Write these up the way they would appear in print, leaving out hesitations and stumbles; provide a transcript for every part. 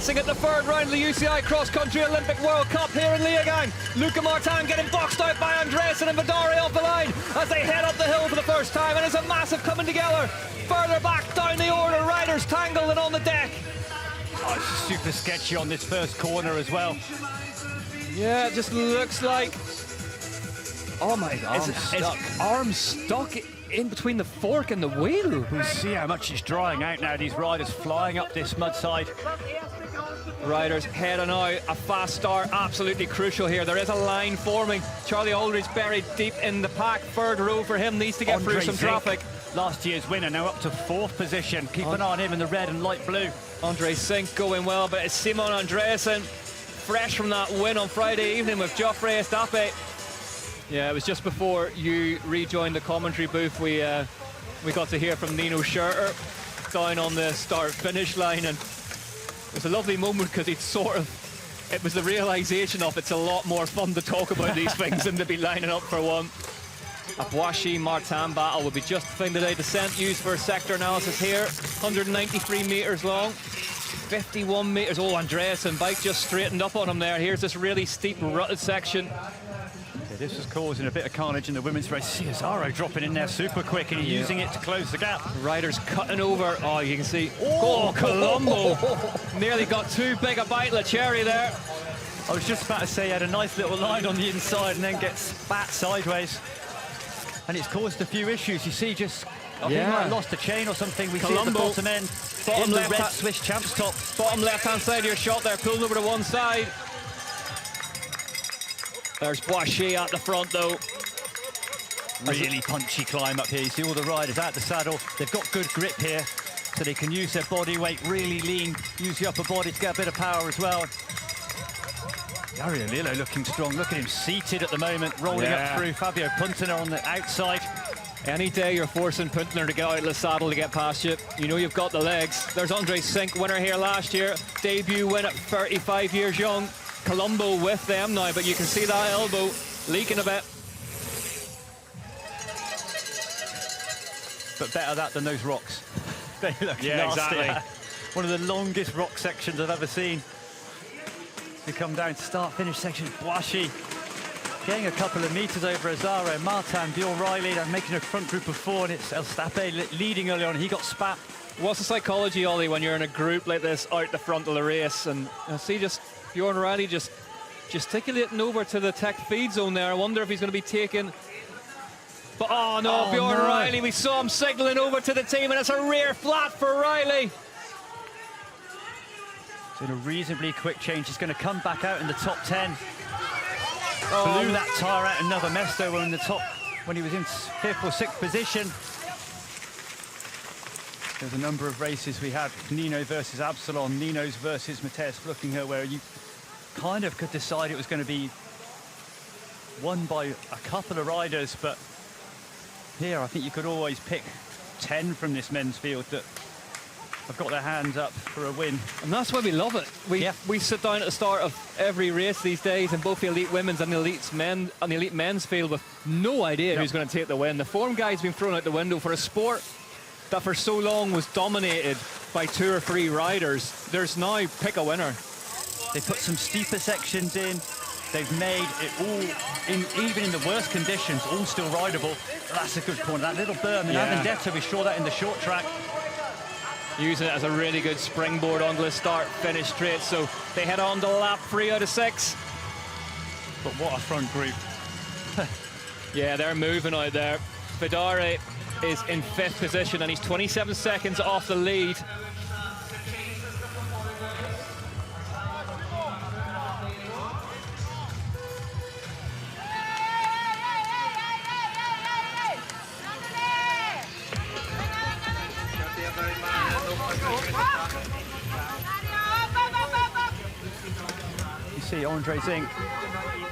racing at the third round of the UCI Cross Country Olympic World Cup here in Leogang. Luca Martin getting boxed out by Andresen and Vidari off the line as they head up the hill for the first time, and it's a massive coming together. Further back down the order, riders tangled and on the deck. Oh, it's super sketchy on this first corner as well. Yeah, it just looks like... Oh my God, His arm's stuck in between the fork and the wheel. We'll see how much it's drying out now, these riders flying up this mud side. Riders heading out, a fast start, absolutely crucial here. There is a line forming. Charlie Aldridge buried deep in the pack. Third row for him, needs to get through some traffic. Last year's winner, now up to fourth position. Keep an eye on him in the red and light blue. Andre Sink going well, but it's Simon Andresen, fresh from that win on Friday evening with Geoffrey Estape. Yeah, it was just before you rejoined the commentary booth. We got to hear from Nino Schurter down on the start-finish line, and it was a lovely moment because it was the realisation of it's a lot more fun to talk about these things than to be lining up for one. A Boissy-Martin battle will be justifying today. Descent used for sector analysis here, 193 metres long, 51 metres. Oh, Andresen, bike just straightened up on him there. Here's this really steep rutted section. This was causing a bit of carnage in the women's race. See Azaro dropping in there super quick and using it to close the gap. Riders cutting over. Oh, you can see. Oh, Colombo nearly got too big a bite of cherry there. I was just about to say he had a nice little line on the inside and then gets spat sideways. And it's caused a few issues. You see, just I think he might have lost a chain or something. We Colombo, see at the bottom end. Bottom left, red Swiss champs top. Bottom left-hand side of your shot there, pulling over to one side. There's Boissy at the front, though. Really punchy climb up here. You see all the riders out the saddle. They've got good grip here, so they can use their body weight really lean, use the upper body to get a bit of power as well. Dario Lillo looking strong. Look at him seated at the moment, rolling up through. Fabio Puntner on the outside. Any day you're forcing Puntner to get out of the saddle to get past you, you know you've got the legs. There's Andre Sink, winner here last year. Debut win at 35 years young. Colombo with them now, but you can see that elbow leaking a bit. But better that than those rocks. They look nasty. Exactly. One of the longest rock sections I've ever seen. We come down to start-finish section. Boissy getting a couple of metres over Azaro. Martin, Bjorn Riley, they're making a front group of four, and it's Estape leading early on. He got spat. What's the psychology, Ollie, when you're in a group like this out the front of the race, and see just Bjorn Riley just gesticulating over to the tech feed zone there. I wonder if he's going to be taken. But oh no, Bjorn Riley, we saw him signalling over to the team, and it's a rear flat for Riley. It's in a reasonably quick change. He's going to come back out in the top 10. Blew that tyre out another mess though when he was in 5th or 6th position. There's a number of races we had. Nino versus Absalon, Nino's versus Mathias Flukinger, where you kind of could decide it was going to be won by a couple of riders, but here I think you could always pick 10 from this men's field that have got their hands up for a win. And that's why we love it. We sit down at the start of every race these days in both the elite women's and the elite men's field with no idea who's going to take the win. The form guide's been thrown out the window for a sport that for so long was dominated by 2 or 3 riders. There's now pick a winner. They put some steeper sections in. They've made it all, even in the worst conditions, all still rideable. That's a good corner. That little berm in Avendetta, we saw that in the short track. Using it as a really good springboard onto the start-finish straight. So they head on to lap 3 out of 6. But what a front group. Yeah, they're moving out there. Vidari is in 5th position, and he's 27 seconds off the lead. You see Andre Zink,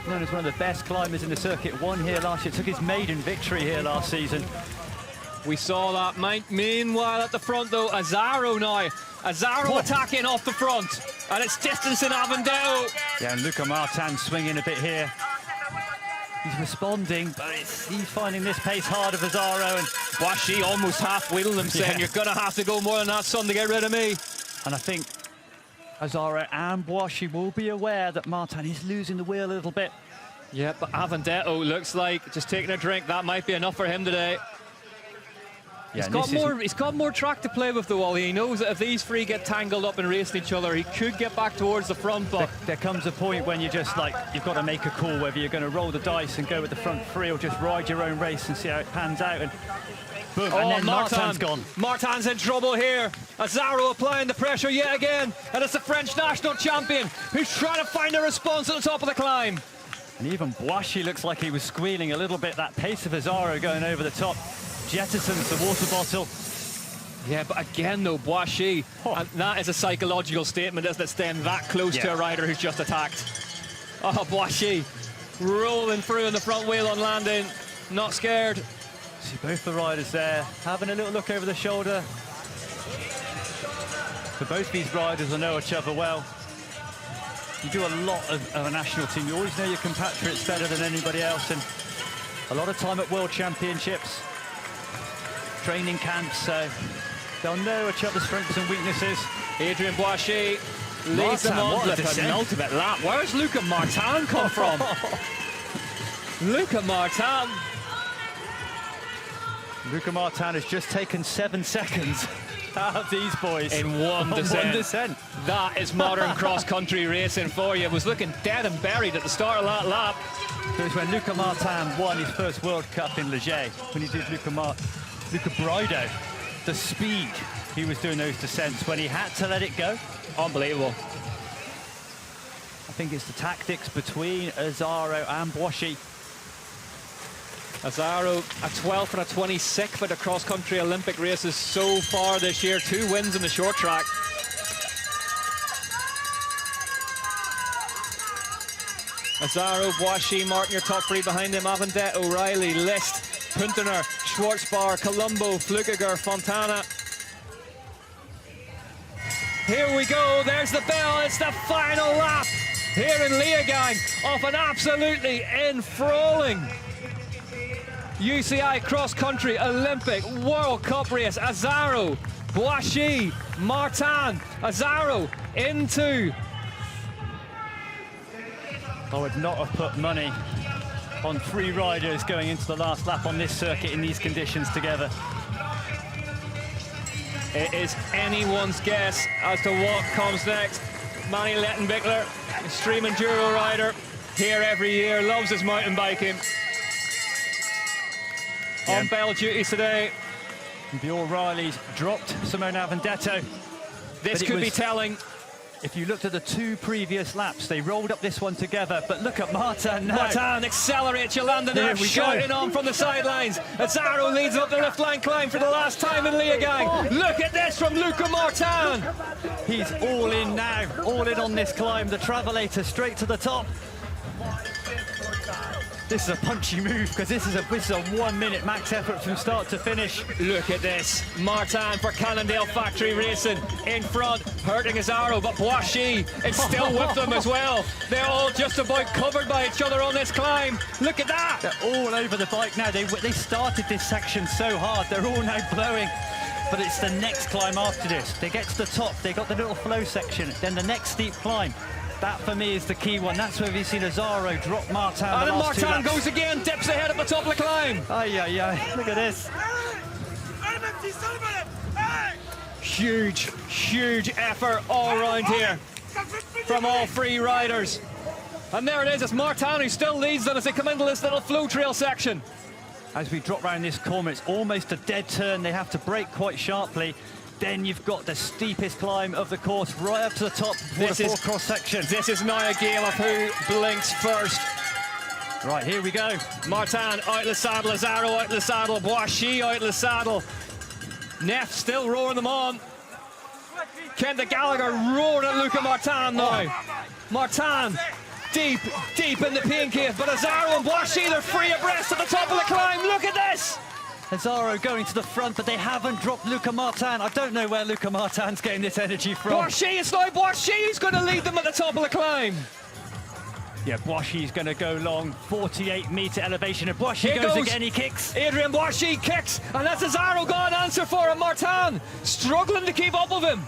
known as one of the best climbers in the circuit, won here last year, took his maiden victory here last season. We saw that. Meanwhile, at the front, though, Azaro now. Azaro attacking off the front, and it's distancing Avendale. Yeah, and Luca Martin swinging a bit here. He's responding, but he's finding this pace hard of Azaro, and Boissy almost half-wheeled him, saying, you're going to have to go more than that, son, to get rid of me. And I think Azaro and Boashi will be aware that Martin is losing the wheel a little bit. Yeah, but Avendetto looks like just taking a drink. That might be enough for him today. Yeah, he's got more track to play with, though, Ollie. He knows that if these three get tangled up and racing each other, he could get back towards the front. But there comes a point when you're just like, you've got to make a call whether you're going to roll the dice and go with the front three or just ride your own race and see how it pans out. And boom, and then Martin's gone. Martin's in trouble here. Azaro applying the pressure yet again. And it's the French national champion who's trying to find a response at the top of the climb. And even Boashi looks like he was squealing a little bit. That pace of Azaro going over the top. Jettisons the water bottle. Yeah, but again, though, Boashi, and that is a psychological statement, isn't it, staying that close to a rider who's just attacked. Oh, Boashi rolling through in the front wheel on landing, not scared. See both the riders there, having a little look over the shoulder. For both these riders, I know each other well. You do a lot of a national team. You always know your compatriots better than anybody else, and a lot of time at World Championships. Training camps, so they'll know each other's strengths and weaknesses. Adrien Boashi leads them on with an ultimate lap. Where's Luca Martin come from? Luca Martin. Luca Martin has just taken 7 seconds out of these boys. In one descent. That is modern cross-country racing for you. Was looking dead and buried at the start of that lap. It was when Luca Martin won his first World Cup in Leger, when he did Luca Brido, the speed he was doing those descents when he had to let it go. Unbelievable. I think it's the tactics between Azaro and Boashi. Azaro, a 12th and a 26th for the cross-country Olympic races so far this year. 2 wins in the short track. Azaro, Boashi, Martin, your top 3 behind him. Avendetto, O'Reilly, List, Puntener, Schwarzbar, Colombo, Flukiger, Fontana. Here we go, there's the bell, it's the final lap here in Leogang of an absolutely enthralling UCI cross-country Olympic World Cup race. Azaro, Boashi, Martin, Azaro into... I would not have put money on 3 riders going into the last lap on this circuit in these conditions together. It is anyone's guess as to what comes next. Manny Lettenbichler, extreme enduro rider, here every year, loves his mountain biking. On bell duties today. The O'Reillys dropped Simone Avendetto. This could be telling. If you looked at the 2 previous laps, they rolled up this one together, but look at Martin now. Martin accelerates Yolanda now, shouting on from the sidelines. Azaro leads up the lift line climb for the last time in Leogang. Look at this from Luca Martin. He's all in now, all in on this climb. The travelator straight to the top. This is a punchy move because this is a 1-minute max effort from start to finish. Look at this. Martin for Cannondale Factory Racing in front, hurting Azaro, but Boashi is still with them as well. They're all just about covered by each other on this climb. Look at that. They're all over the bike now. They started this section so hard. They're all now blowing. But it's the next climb after this. They get to the top. They got the little flow section. Then the next steep climb. That, for me, is the key one. That's where we've seen Azaro drop Martin. And Martin goes again, dips ahead at the top of the climb. Look at this. Huge, huge effort all around here from all 3 riders. And there it is, it's Martin who still leads them as they come into this little flow trail section. As we drop round this corner, it's almost a dead turn. They have to brake quite sharply. Then you've got the steepest climb of the course right up to the top for the 4 cross section. This is now a game of who blinks first. Right, here we go. Martin out the saddle, Azaro out the saddle, Boashi out the saddle. Neff still roaring them on. Kenda Gallagher roaring at Luca Martin now. Martin deep in the pain cave, but Azaro and Boashi, they're free abreast at the top of the climb. Look at this. Azaro going to the front, but they haven't dropped Luca Martin. I don't know where Luca Martin's getting this energy from. Boashi, it's now Boashi who's going to lead them at the top of the climb. Yeah, Boashi's going to go long, 48-metre elevation, and Boashi goes again, he kicks. Adrien Boashi kicks, and that's Azaro got an answer for him. Martin struggling to keep up with him.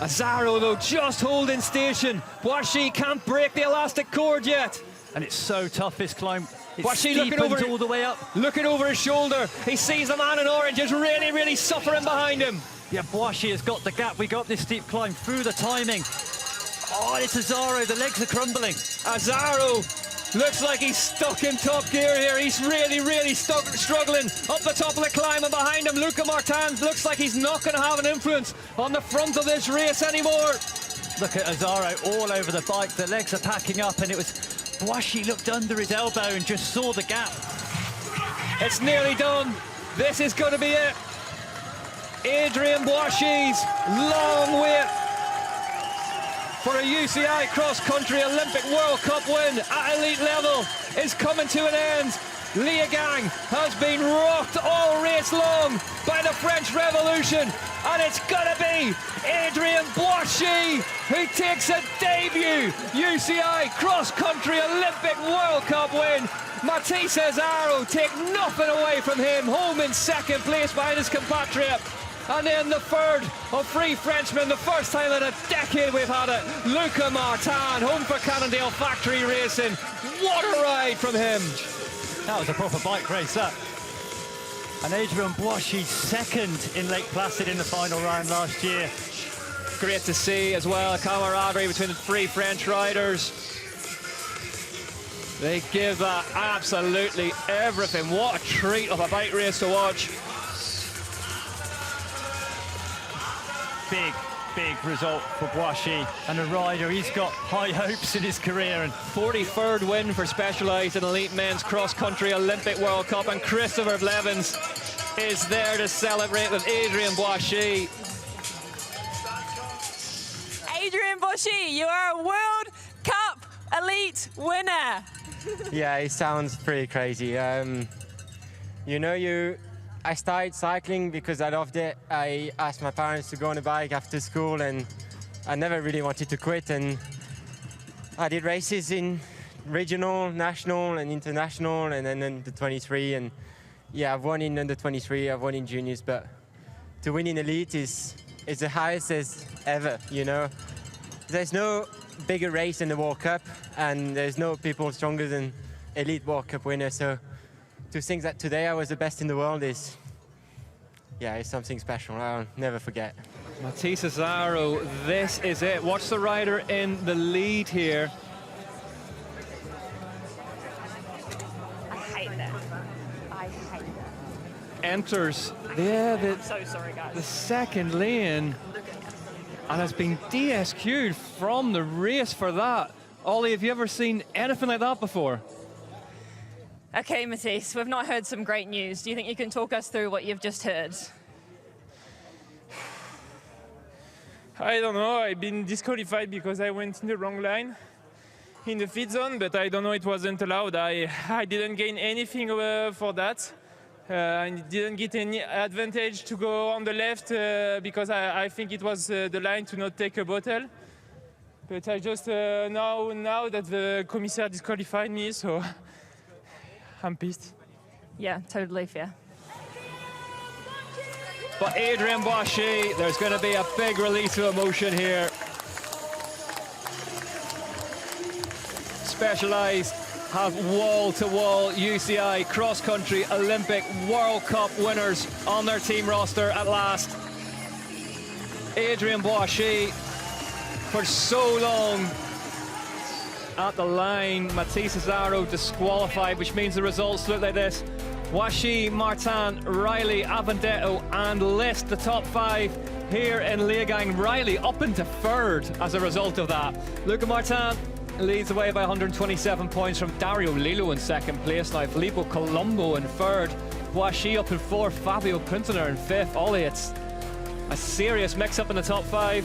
Azaro, though, just holding station. Boishy can't break the elastic cord yet. And it's so tough, this climb. It's Boishy looking over all the way up. Looking over his shoulder. He sees the man in orange is really, really suffering behind him. Yeah, Boishy has got the gap. We got this steep climb through the timing. Oh, it's Azaro. The legs are crumbling. Azaro looks like he's stuck in top gear here. He's really, really struggling up the top of the climb, and behind him, Luca Martin looks like he's not going to have an influence on the front of this race anymore. Look at Azaro all over the bike. The legs are packing up, and it was Boishy looked under his elbow and just saw the gap. It's nearly done. This is going to be it. Adrien Boishy's long wait for a UCI cross-country Olympic World Cup win at elite level is coming to an end. Leogang has been rocked all race long by the French Revolution, and it's gonna be Adrien Boishy who takes a debut UCI cross-country Olympic World Cup win. Matisse Azaro take nothing away from him, home in second place behind his compatriot. And then the third of three Frenchmen, the first time in a decade we've had it. Luca Martin, home for Cannondale Factory Racing. What a ride from him. That was a proper bike race, that. And Adrien Boishy second in Lake Placid in the final round last year. Great to see as well, camaraderie between the three French riders. They give that absolutely everything. What a treat of a bike race to watch. Big result for Boishy, and a rider, he's got high hopes in his career. And 43rd win for Specialized in Elite Men's Cross Country Olympic World Cup, and Christopher Blevins is there to celebrate with Adrien Boishy. Adrien Boishy, you are a World Cup Elite winner. Yeah, it sounds pretty crazy. I started cycling because I loved it. I asked my parents to go on a bike after school, and I never really wanted to quit. And I did races in regional, national, and international, and then under 23. And yeah, I've won in under 23, I've won in juniors, but to win in elite is the highest as ever, you know. There's no bigger race than the World Cup, and there's no people stronger than elite World Cup winner. So to think that today I was the best in the world is, yeah, it's something special. I'll never forget. Matisse Azaro, this is it. Watch the rider in the lead here. I hate that. I hate that. Enters, yeah, I'm so sorry, guys. the second lane, and has been DSQ'd from the race for that. Ollie, have you ever seen anything like that before? Okay, Matisse, we've not heard some great news. Do you think you can talk us through what you've just heard? I don't know. I've been disqualified because I went in the wrong line in the feed zone, but I don't know, it wasn't allowed. I didn't gain anything for that. I didn't get any advantage to go on the left because I think it was the line to not take a bottle. But I just now that the commissaire disqualified me, so I'm pissed. Yeah, totally fair. But Adrien Boishy, there's going to be a big release of emotion here. Specialized have wall-to-wall UCI cross-country Olympic World Cup winners on their team roster at last. Adrien Boishy, for so long at the line. Matisse Azaro disqualified, which means the results look like this. Boishy, Martin, Riley, Avendetto and List, the top five here in Leogang. Riley up into third as a result of that. Luca Martin leads the way by 127 points from Dario Lillo in second place. Now Filippo Colombo in third. Boishy up in fourth, Fabio Pintoner in fifth. Ollie, it's a serious mix-up in the top five.